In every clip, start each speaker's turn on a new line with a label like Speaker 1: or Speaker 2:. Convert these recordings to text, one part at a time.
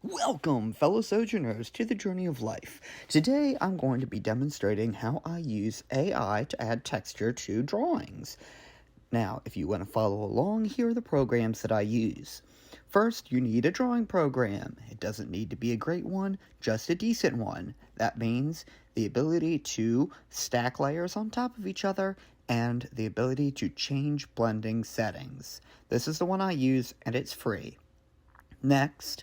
Speaker 1: Welcome, fellow sojourners, to the journey of life. Today, I'm going to be demonstrating how I use AI to add texture to drawings. Now, if you want to follow along, here are the programs that I use. First, you need a drawing program. It doesn't need to be a great one, just a decent one. That means the ability to stack layers on top of each other and the ability to change blending settings. This is the one I use, and it's free. Next,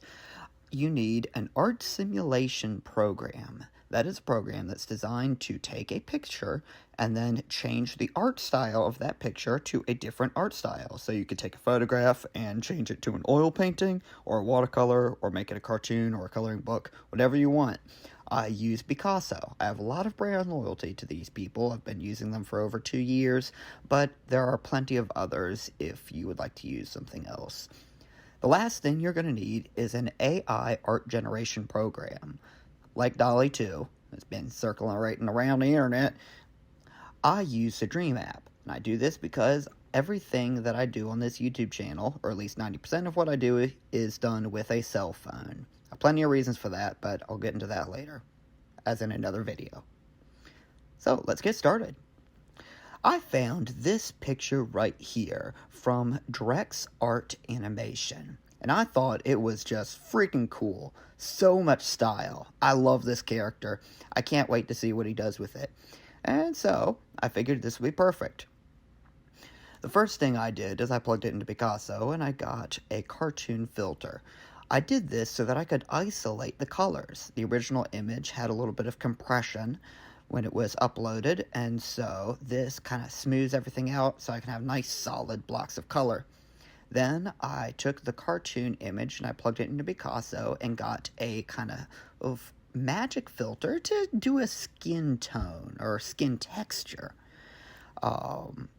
Speaker 1: you need an art simulation program. That is a program that's designed to take a picture and then change the art style of that picture to a different art style. So you could take a photograph and change it to an oil painting or a watercolor or make it a cartoon or a coloring book, whatever you want. I use Picasso. I have a lot of brand loyalty to these people. I've been using them for over 2 years, but there are plenty of others if you would like to use something else. The last thing you're going to need is an AI art generation program. Like DALL-E 2, it's been circulating around the internet. I use the Dream app, and I do this because everything that I do on this YouTube channel, or at least 90% of what I do, is done with a cell phone. I have plenty of reasons for that, but I'll get into that later, as in another video. So, let's get started. I found this picture right here from Drëx Art Animation, and I thought it was just freaking cool. So much style. I love this character. I can't wait to see what he does with it. And so, I figured this would be perfect. The first thing I did is I plugged it into Picasso and I got a cartoon filter. I did this so that I could isolate the colors. The original image had a little bit of compression when it was uploaded, and so this kind of smooths everything out so I can have nice solid blocks of color. Then I took the cartoon image and I plugged it into Picasso and got a kind of magic filter to do a skin tone or skin texture.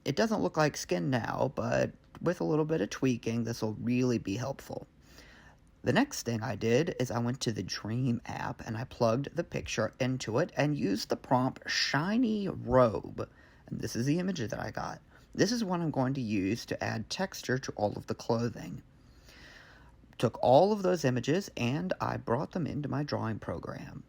Speaker 1: It doesn't look like skin now, but with a little bit of tweaking, this will really be helpful. The next thing I did is I went to the Dream app and I plugged the picture into it and used the prompt shiny robe. And this is the image that I got. This is what I'm going to use to add texture to all of the clothing. Took all of those images and I brought them into my drawing program.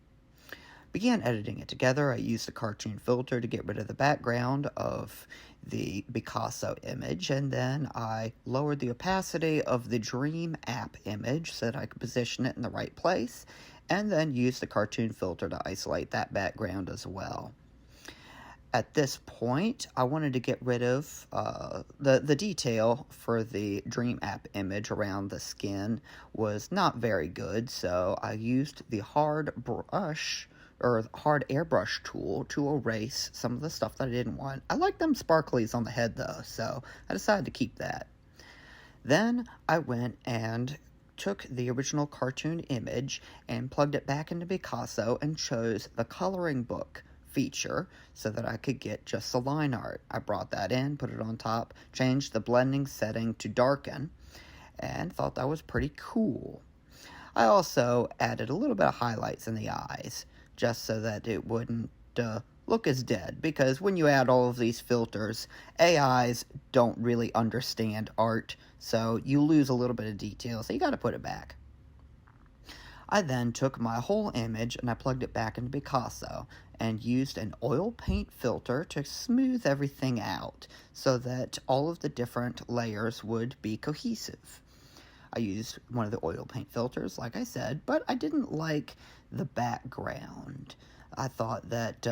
Speaker 1: Began editing it together. I used the cartoon filter to get rid of the background of the Picasso image, and then I lowered the opacity of the Dream app image so that I could position it in the right place, and then used the cartoon filter to isolate that background as well. At this point, I wanted to get rid of the detail for the Dream app image around the skin was not very good, so I used the hard airbrush tool to erase some of the stuff that I didn't want. I like them sparklies on the head though, so I decided to keep that. Then I went and took the original cartoon image and plugged it back into Picasso and chose the coloring book feature so that I could get just the line art. I brought that in, put it on top, changed the blending setting to darken, and thought that was pretty cool. I also added a little bit of highlights in the eyes, just so that it wouldn't look as dead, because when you add all of these filters, AIs don't really understand art, so you lose a little bit of detail, so you gotta put it back. I then took my whole image and I plugged it back into Picasso and used an oil paint filter to smooth everything out so that all of the different layers would be cohesive. I used one of the oil paint filters, like I said, but I didn't like the background. I thought that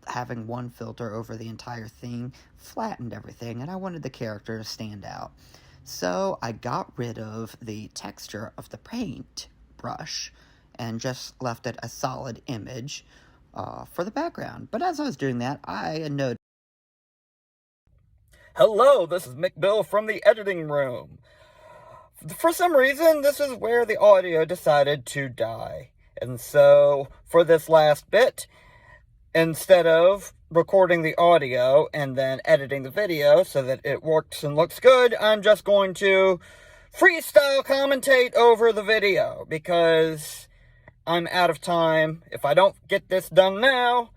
Speaker 1: having one filter over the entire thing flattened everything, and I wanted the character to stand out. So I got rid of the texture of the paint brush and just left it a solid image for the background. But as I was doing that, I noticed...
Speaker 2: Hello, this is Mick Bill from the editing room. For some reason, this is where the audio decided to die. And so, for this last bit, instead of recording the audio and then editing the video so that it works and looks good, I'm just going to freestyle commentate over the video because I'm out of time. If I don't get this done now,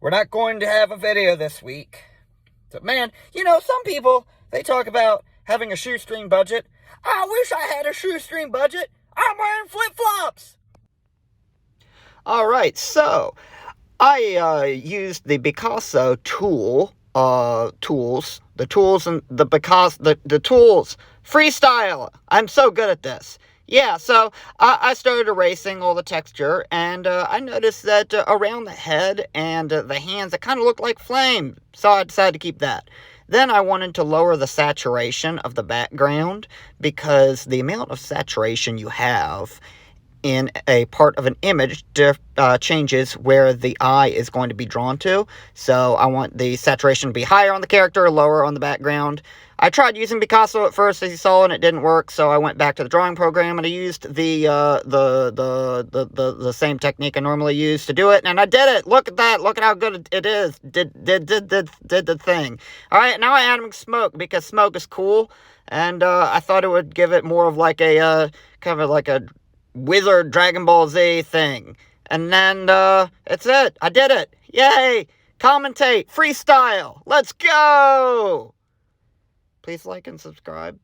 Speaker 2: we're not going to have a video this week. So, man, you know, some people, they talk about having a shoestring budget. I wish I had a shoestring budget. I'm wearing flip-flops!
Speaker 1: Alright, so I used the Picasso tools, freestyle. I'm so good at this. Yeah, so I started erasing all the texture, and I noticed that around the head and the hands, it kind of looked like flame, so I decided to keep that. Then I wanted to lower the saturation of the background, because the amount of saturation you have in a part of an image changes where the eye is going to be drawn to. So I want the saturation to be higher on the character, lower on the background. I tried using Picasso at first, as you saw, and it didn't work. So I went back to the drawing program and I used the same technique I normally use to do it, and I did it. Look at that! Look at how good it is. Did the thing. All right, now I added smoke because smoke is cool, and I thought it would give it more of like a kind of like a Wizard Dragon Ball Z thing. And then, that's it. I did it. Yay! Commentate. Freestyle. Let's go! Please like and subscribe.